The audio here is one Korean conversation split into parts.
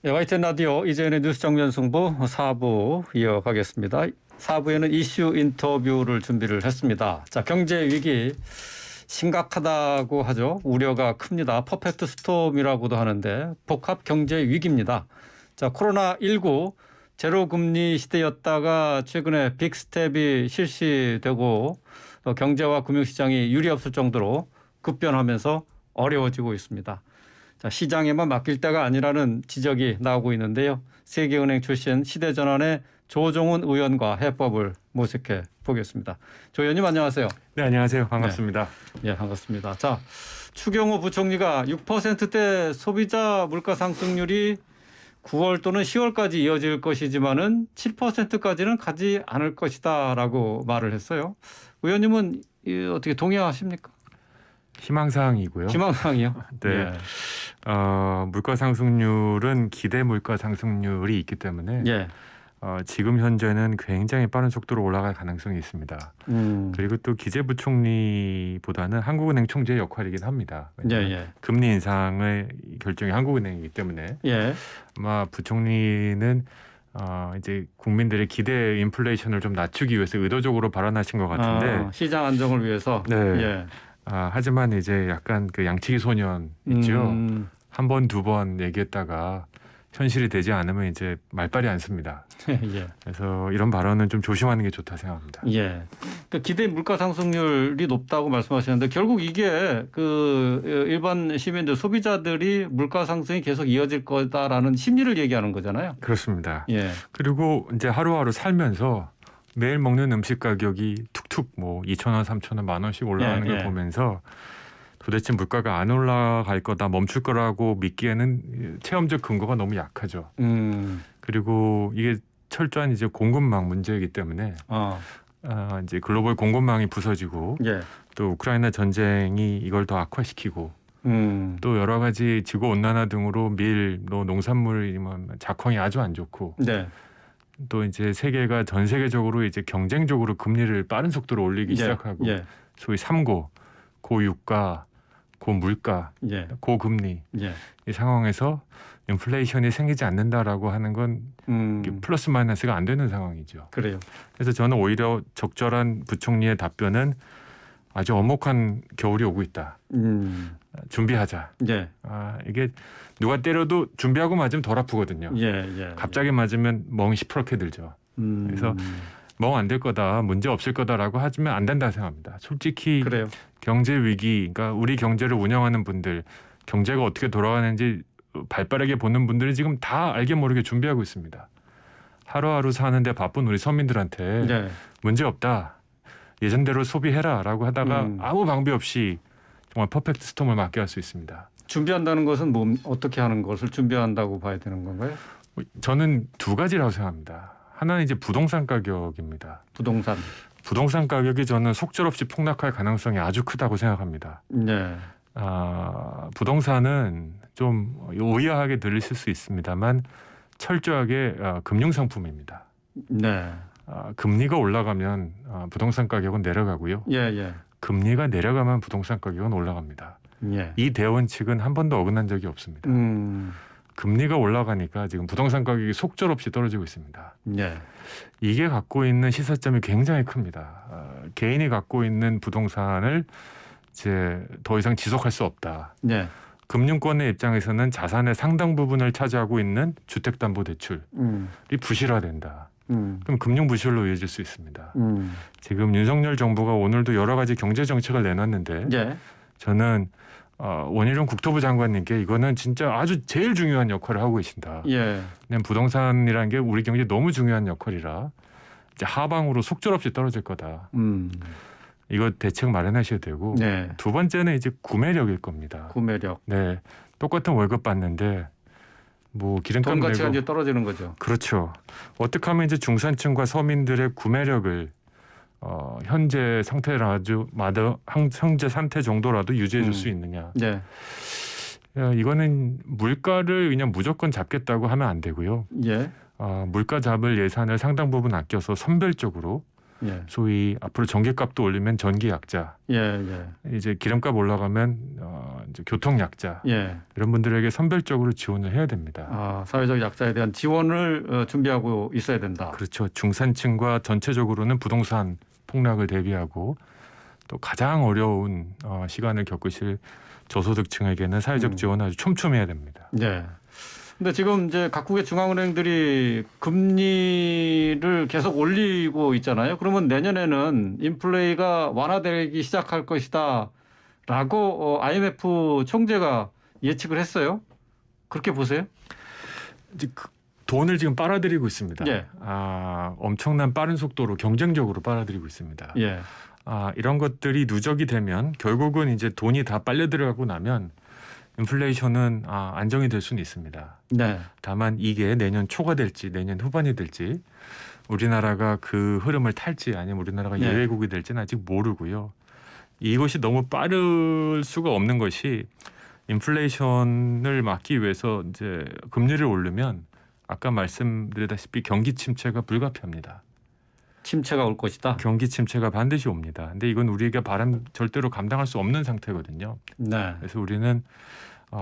네, YTN 라디오 이재현의 뉴스 정면 승부 4부 이어가겠습니다. 4부에는 이슈 인터뷰를 준비를 했습니다. 자, 경제 위기 심각하다고 하죠. 우려가 큽니다. 퍼펙트 스톰이라고도 하는데 복합 경제 위기입니다. 자, 코로나19 제로 금리 시대였다가 최근에 빅스텝이 실시되고 경제와 금융시장이 유리 없을 정도로 급변하면서 어려워지고 있습니다. 자, 시장에만 맡길 때가 아니라는 지적이 나오고 있는데요. 세계은행 출신 시대전환의 조정훈 의원과 해법을 모색해 보겠습니다. 조 의원님 안녕하세요. 네, 안녕하세요. 반갑습니다. 네, 반갑습니다. 자, 추경호 부총리가 6%대 소비자 물가 상승률이 9월 또는 10월까지 이어질 것이지만은 7%까지는 가지 않을 것이다라고 말을 했어요. 의원님은 어떻게 동의하십니까? 희망사항이고요. 희망사항이요? 네. 예. 물가 상승률은 기대 물가 상승률이 있기 때문에 예. 지금 현재는 굉장히 빠른 속도로 올라갈 가능성이 있습니다. 그리고 또 기재부총리보다는 한국은행 총재의 역할이긴 합니다. 예. 금리 인상의 결정이 한국은행이기 때문에 예. 아마 부총리는 이제 국민들의 기대 인플레이션을 좀 낮추기 위해서 의도적으로 발언하신 것 같은데 시장 안정을 위해서. 네. 예. 하지만 이제 약간 그 양치기 소년 있죠. 한 번, 두 번 얘기했다가 현실이 되지 않으면 이제 말빨이 안 씁니다. 예. 그래서 이런 발언은 좀 조심하는 게 좋다 생각합니다. 예. 그러니까 기대 물가 상승률이 높다고 말씀하시는데 결국 이게 그 일반 시민들 소비자들이 물가 상승이 계속 이어질 거다라는 심리를 얘기하는 거잖아요. 그렇습니다. 예. 그리고 이제 하루하루 살면서 매일 먹는 음식 가격이 툭툭 뭐 2,000원, 3,000원, 10,000원씩 올라가는 걸 보면서 도대체 물가가 안 올라갈 거다, 멈출 거라고 믿기에는 체험적 근거가 너무 약하죠. 그리고 이게 철저한 이제 공급망 문제이기 때문에 이제 글로벌 공급망이 부서지고 예. 또 우크라이나 전쟁이 이걸 더 악화시키고 또 여러 가지 지구 온난화 등으로 밀, 농산물, 작황이 아주 안 좋고 네. 또 이제 세계가 전 세계적으로 이제 경쟁적으로 금리를 빠른 속도로 올리기 시작하고 소위 3고 고유가, 고물가, 고금리 이 상황에서 인플레이션이 생기지 않는다라고 하는 건 플러스 마이너스가 안 되는 상황이죠. 그래요. 그래서 저는 오히려 적절한 부총리의 답변은 아주 엄혹한 겨울이 오고 있다. 준비하자. 예. 이게 누가 때려도 준비하고 맞으면 덜 아프거든요. 갑자기 맞으면 멍이 시퍼렇게 들죠. 그래서 멍 안 될 거다, 문제 없을 거다라고 하지만 안 된다 생각합니다. 솔직히 그래요. 경제 위기, 그러니까 우리 경제를 운영하는 분들, 경제가 어떻게 돌아가는지 발빠르게 보는 분들이 지금 다 알게 모르게 준비하고 있습니다. 하루하루 사는데 바쁜 우리 서민들한테 문제 없다, 예전대로 소비해라라고 하다가 아무 방비 없이 정말 퍼펙트 스톰을 맞게 할 수 있습니다. 준비한다는 것은 어떻게 하는 것을 준비한다고 봐야 되는 건가요? 저는 두 가지라고 생각합니다. 하나는 이제 부동산 가격입니다. 부동산 가격이 저는 속절없이 폭락할 가능성이 아주 크다고 생각합니다. 네. 부동산은 좀 오이하게 들리실 수 있습니다만 철저하게 금융상품입니다. 네. 금리가 올라가면 부동산 가격은 내려가고요. 금리가 내려가면 부동산 가격은 올라갑니다. 이 대원칙은 한 번도 어긋난 적이 없습니다. 금리가 올라가니까 지금 부동산 가격이 속절없이 떨어지고 있습니다. 이게 갖고 있는 시사점이 굉장히 큽니다. 개인이 갖고 있는 부동산을 이제 더 이상 지속할 수 없다. 금융권의 입장에서는 자산의 상당 부분을 차지하고 있는 주택담보대출이 부실화된다. 그럼 금융 부실로 이어질 수 있습니다. 지금 윤석열 정부가 오늘도 여러 가지 경제 정책을 내놨는데 저는 원희룡 국토부 장관님께 이거는 진짜 아주 제일 중요한 역할을 하고 계신다. 부동산이라는 게 우리 경제에 너무 중요한 역할이라 이제 하방으로 속절없이 떨어질 거다. 이거 대책 마련하셔야 되고 두 번째는 이제 구매력일 겁니다. 네, 똑같은 월급 받는데 뭐 기름값 돈 가치가 내고 이제 떨어지는 거죠. 그렇죠. 어떻게 하면 이제 중산층과 서민들의 구매력을 현재 상태라도 현재 상태 정도라도 유지해 줄 수 있느냐. 이거는 물가를 그냥 무조건 잡겠다고 하면 안 되고요. 물가 잡을 예산을 상당 부분 아껴서 선별적으로 예. 소위 앞으로 전기값도 올리면 전기 약자, 예, 예. 이제 기름값 올라가면 이제 교통 약자, 예. 이런 분들에게 선별적으로 지원을 해야 됩니다. 아, 사회적 약자에 대한 지원을 준비하고 있어야 된다. 그렇죠. 중산층과 전체적으로는 부동산 폭락을 대비하고 또 가장 어려운 시간을 겪으실 저소득층에게는 사회적 지원을 아주 촘촘해야 됩니다. 네. 근데 지금 이제 각국의 중앙은행들이 금리를 계속 올리고 있잖아요. 그러면 내년에는 인플레이가 완화되기 시작할 것이다라고 IMF 총재가 예측을 했어요. 그렇게 보세요? 이제 돈을 지금 빨아들이고 있습니다. 예. 엄청난 빠른 속도로 경쟁적으로 빨아들이고 있습니다. 예. 이런 것들이 누적이 되면 결국은 이제 돈이 다 빨려 들어가고 나면 인플레이션은 안정이 될 수는 있습니다. 네. 다만 이게 내년 초가 될지 내년 후반이 될지 우리나라가 그 흐름을 탈지 아니면 우리나라가 네. 예외국이 될지는 아직 모르고요. 이것이 너무 빠를 수가 없는 것이 인플레이션을 막기 위해서 이제 금리를 오르면 아까 말씀드렸다시피 경기 침체가 불가피합니다. 침체가 올 것이다. 경기 침체가 반드시 옵니다. 근데 이건 우리가 절대로 감당할 수 없는 상태거든요. 네. 그래서 우리는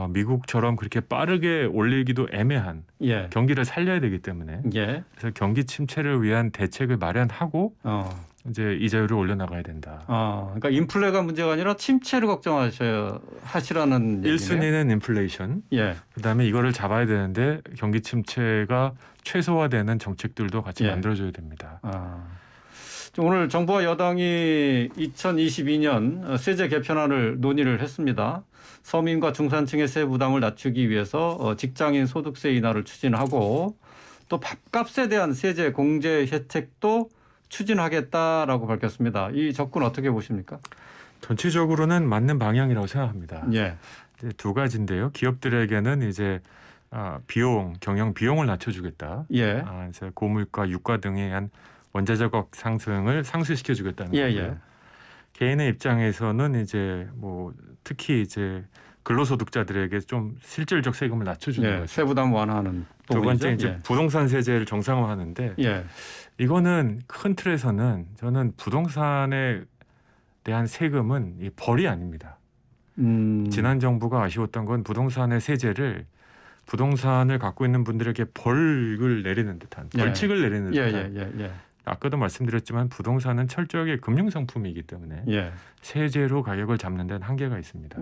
미국처럼 그렇게 빠르게 올리기도 애매한 예. 경기를 살려야 되기 때문에 예. 그래서 경기 침체를 위한 대책을 마련하고 이제 이자율을 올려나가야 된다. 그러니까 인플레가 문제가 아니라 침체를 걱정하시라는 얘기네요. 1순위는 인플레이션. 예. 그다음에 이거를 잡아야 되는데 경기 침체가 최소화되는 정책들도 같이 만들어줘야 됩니다. 오늘 정부와 여당이 2022년 세제 개편안을 논의를 했습니다. 서민과 중산층의 세 부담을 낮추기 위해서 직장인 소득세 인하를 추진하고 또 밥값에 대한 세제 공제 혜택도 추진하겠다라고 밝혔습니다. 이 접근 어떻게 보십니까? 전체적으로는 맞는 방향이라고 생각합니다. 예. 두 가지인데요. 기업들에게는 이제 경영 비용을 낮춰주겠다. 예. 이제 고물가, 유가 등에 의한 원자재가격 상승을 상쇄시켜주겠다는 예, 거고요. 예. 개인의 입장에서는 이제 특히 이제 근로소득자들에게 좀 실질적 세금을 낮춰주는 거죠. 세부담 완화하는 두 부분이죠. 번째 이제 부동산 세제를 정상화하는데 이거는 큰 틀에서는 저는 부동산에 대한 세금은 이 벌이 아닙니다. 지난 정부가 아쉬웠던 건 부동산의 세제를 부동산을 갖고 있는 분들에게 벌을 내리는 듯한 벌칙을 내리는 듯한 아까도 말씀드렸지만 부동산은 철저하게 금융상품이기 때문에 세제로 가격을 잡는 데는 한계가 있습니다.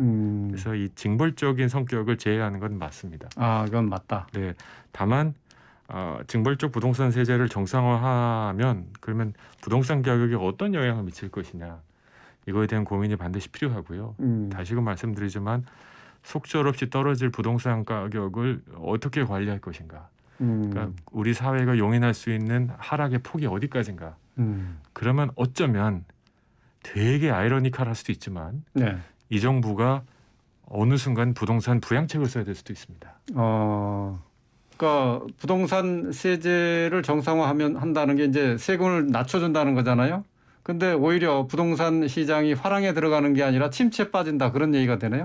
그래서 이 징벌적인 성격을 제외하는 건 맞습니다. 그건 맞다. 네, 다만 징벌적 부동산 세제를 정상화하면 그러면 부동산 가격에 어떤 영향을 미칠 것이냐 이거에 대한 고민이 반드시 필요하고요. 다시금 말씀드리지만 속절없이 떨어질 부동산 가격을 어떻게 관리할 것인가. 그러니까 우리 사회가 용인할 수 있는 하락의 폭이 어디까지인가. 그러면 어쩌면 되게 아이러니컬할 수도 있지만 이 정부가 어느 순간 부동산 부양책을 써야 될 수도 있습니다. 그러니까 부동산 세제를 정상화하면 한다는 게 이제 세금을 낮춰준다는 거잖아요. 근데 오히려 부동산 시장이 화랑에 들어가는 게 아니라 침체에 빠진다 그런 얘기가 되네요.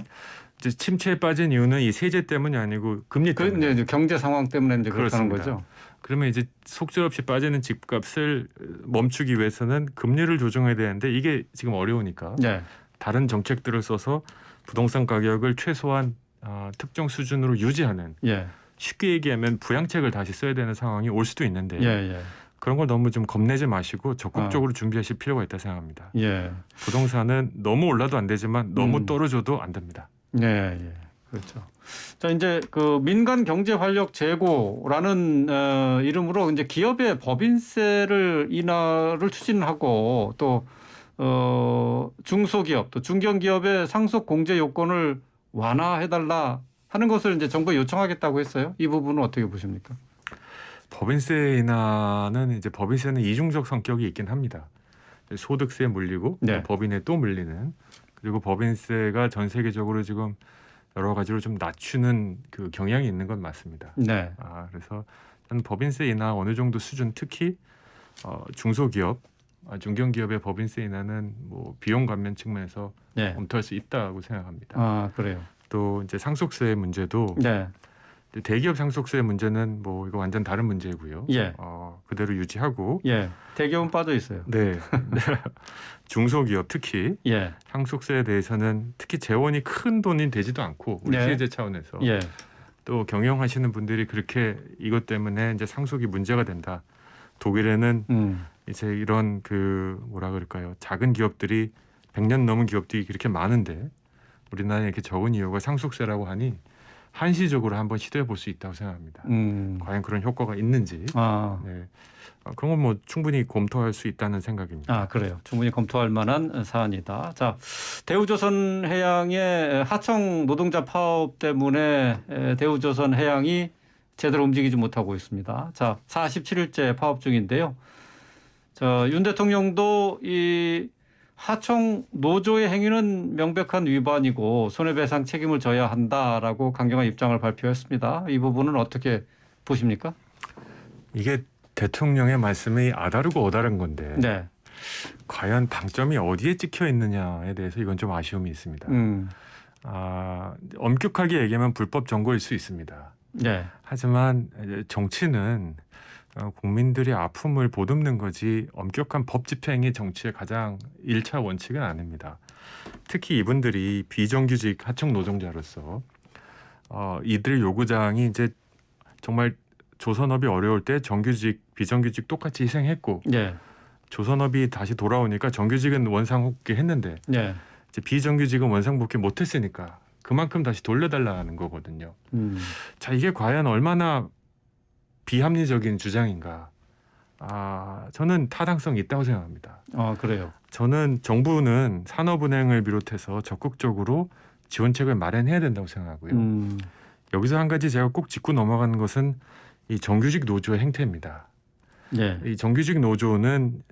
이제 침체에 빠진 이유는 이 세제 때문이 아니고 금리 때문에. 이제 경제 상황 때문에 이제 그렇다는 거죠. 그러면 이제 속절없이 빠지는 집값을 멈추기 위해서는 금리를 조정해야 되는데 이게 지금 어려우니까 다른 정책들을 써서 부동산 가격을 최소한 특정 수준으로 유지하는 쉽게 얘기하면 부양책을 다시 써야 되는 상황이 올 수도 있는데 그런 걸 너무 좀 겁내지 마시고 적극적으로 준비하실 필요가 있다 생각합니다. 부동산은 너무 올라도 안 되지만 너무 떨어져도 안 됩니다. 그렇죠. 자, 이제 그 민간 경제 활력 제고라는 이름으로 이제 기업의 법인세를 인하를 추진하고 또 중소기업 또 중견기업의 상속 공제 요건을 완화해달라 하는 것을 이제 정부에 요청하겠다고 했어요. 이 부분은 어떻게 보십니까? 법인세 인하는 이제 법인세는 이중적 성격이 있긴 합니다. 소득세 물리고 법인에 또 물리는 그리고 법인세가 전 세계적으로 지금 여러 가지로 좀 낮추는 그 경향이 있는 건 맞습니다. 그래서 저는 법인세 인하 어느 정도 수준 특히 중소기업, 중견기업의 법인세 인하는 뭐 비용 감면 측면에서 검토할 수 있다고 생각합니다. 그래요. 또 이제 상속세 문제도 대기업 상속세 문제는 뭐 이거 완전 다른 문제고요. 예. 그대로 유지하고. 예. 대기업은 빠져 있어요. 네. 중소기업 특히 예. 상속세에 대해서는 특히 재원이 큰 돈이 되지도 않고 우리 네. 세제 차원에서 예. 또 경영하시는 분들이 그렇게 이것 때문에 이제 상속이 문제가 된다. 독일에는 이제 이런 그 뭐라 그럴까요? 작은 기업들이 100년 넘은 기업들이 그렇게 많은데 우리나라에 이렇게 적은 이유가 상속세라고 하니 한시적으로 한번 시도해 볼 수 있다고 생각합니다. 과연 그런 효과가 있는지. 네. 그런 건 뭐 충분히 검토할 수 있다는 생각입니다. 그래요. 충분히 검토할 만한 사안이다. 자, 대우조선해양의 하청 노동자 파업 때문에 대우조선해양이 제대로 움직이지 못하고 있습니다. 자, 47일째 파업 중인데요. 자, 윤 대통령도 이 하청 노조의 행위는 명백한 위반이고 손해배상 책임을 져야 한다라고 강경한 입장을 발표했습니다. 이 부분은 어떻게 보십니까? 이게 대통령의 말씀이 아다르고 어다른 건데 네. 과연 방점이 어디에 찍혀 있느냐에 대해서 이건 좀 아쉬움이 있습니다. 엄격하게 얘기하면 불법 정거일 수 있습니다. 네. 하지만 정치는 국민들의 아픔을 보듬는 거지 엄격한 법 집행이 정치의 가장 1차 원칙은 아닙니다. 특히 이분들이 비정규직 하청 노동자로서 이들의 요구사항이 이제 정말 조선업이 어려울 때 정규직, 비정규직 똑같이 희생했고 네. 조선업이 다시 돌아오니까 정규직은 원상복귀했는데 네. 이제 비정규직은 원상복귀 못했으니까 그만큼 다시 돌려달라는 거거든요. 자, 이게 과연 얼마나 비합리적인 주장인가? 저는 타당성이 있다고 생각합니다. 그래요. 저는 정부는 산업은행을 비롯해서 적극적으로 지원책을 마련해야 된다고 생각하고요. 여기서 한 가지 제가 꼭 짚고 넘어가는 것은 이 정규직 노조의 행태입니다. 네. 이 정규직 노조는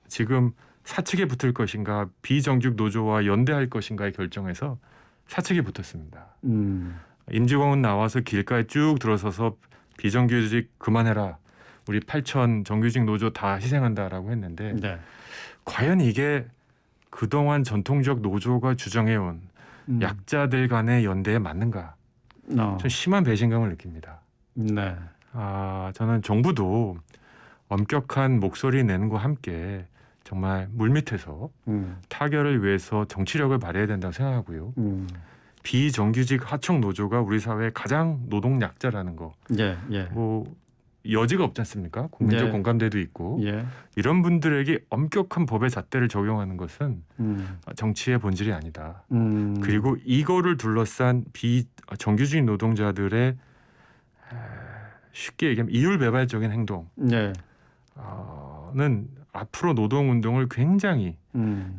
지금 사측에 붙을 것인가 비정규직 노조와 연대할 것인가의 결정에서 사측에 붙었습니다. 임직원은 나와서 길가에 쭉 들어서서 비정규직 그만해라. 우리 8천 정규직 노조 다 희생한다라고 했는데 네. 과연 이게 그동안 전통적 노조가 주장해온 약자들 간의 연대에 맞는가? 좀 심한 배신감을 느낍니다. 네. 저는 정부도 엄격한 목소리 내는 것과 함께 정말 물밑에서 타결을 위해서 정치력을 발휘해야 된다고 생각하고요. 비정규직 하청 노조가 우리 사회의 가장 노동 약자라는 거. 예, 예. 뭐 여지가 없지 않습니까? 국민적 예. 공감대도 있고. 예. 이런 분들에게 엄격한 법의 잣대를 적용하는 것은 정치의 본질이 아니다. 그리고 이거를 둘러싼 비정규직 노동자들의 쉽게 얘기하면 이율배반적인 행동은 예. 앞으로 노동운동을 굉장히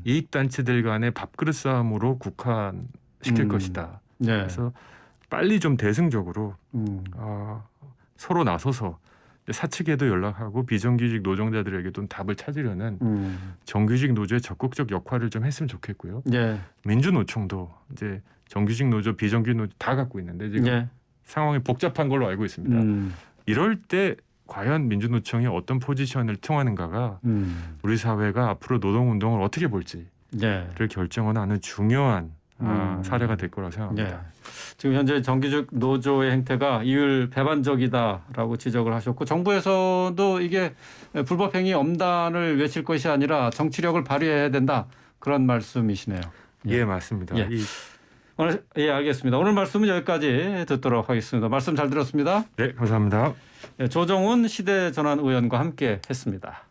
이익단체들 간의 밥그릇 싸움으로 국한시킬 것이다. 네. 그래서 빨리 좀 대승적으로 서로 나서서 사측에도 연락하고 비정규직 노동자들에게도 답을 찾으려는 정규직 노조의 적극적 역할을 좀 했으면 좋겠고요. 예. 민주노총도 이제 정규직 노조, 비정규직 노조 다 갖고 있는데 지금 예. 상황이 복잡한 걸로 알고 있습니다. 이럴 때 과연 민주노총이 어떤 포지션을 통하는가가 우리 사회가 앞으로 노동운동을 어떻게 볼지를 예. 결정하는 중요한 사례가 될 거라고 생각합니다. 예. 지금 현재 정규직 노조의 행태가 이율 배반적이다라고 지적을 하셨고 정부에서도 이게 불법 행위 엄단을 외칠 것이 아니라 정치력을 발휘해야 된다 그런 말씀이시네요. 예, 맞습니다. 예. 오늘 알겠습니다. 오늘 말씀은 여기까지 듣도록 하겠습니다. 말씀 잘 들었습니다. 네, 감사합니다. 조정훈 시대전환 의원과 함께 했습니다.